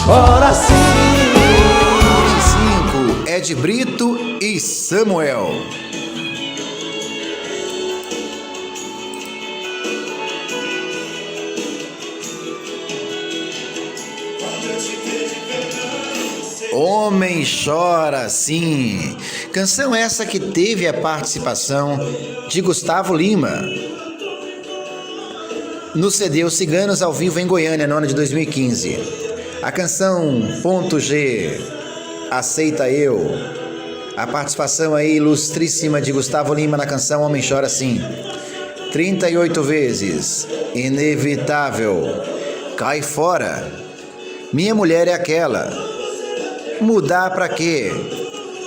chora sim. 5, Ed Brito e Samuel. Homem chora sim. Canção essa que teve a participação de Gustavo Lima no CD Os Ciganos ao Vivo em Goiânia, no ano de 2015. A canção Ponto G, Aceita Eu. A participação aí ilustríssima de Gustavo Lima na canção Homem Chora Sim. 38 vezes, Inevitável, Cai Fora, Minha Mulher é Aquela, Mudar Pra Quê,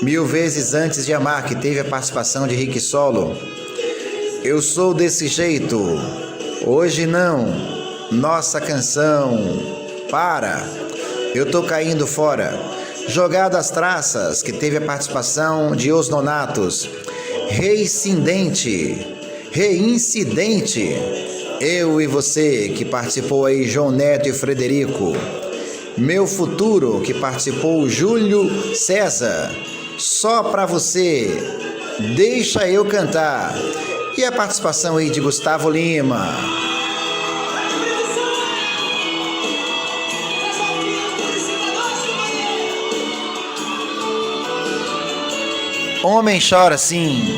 1000 vezes Antes de Amar, que teve a participação de Rick Solo. Eu Sou Desse Jeito, Hoje Não, Nossa Canção, Para, Eu Tô Caindo Fora, Jogado às Traças, que teve a participação de Os Nonatos. Reincidente, Eu e Você, que participou aí João Neto e Frederico. Meu Futuro, que participou Júlio César. Só Pra Você, Deixa Eu Cantar. E a participação aí de Gustavo Lima. Homem Chora Sim.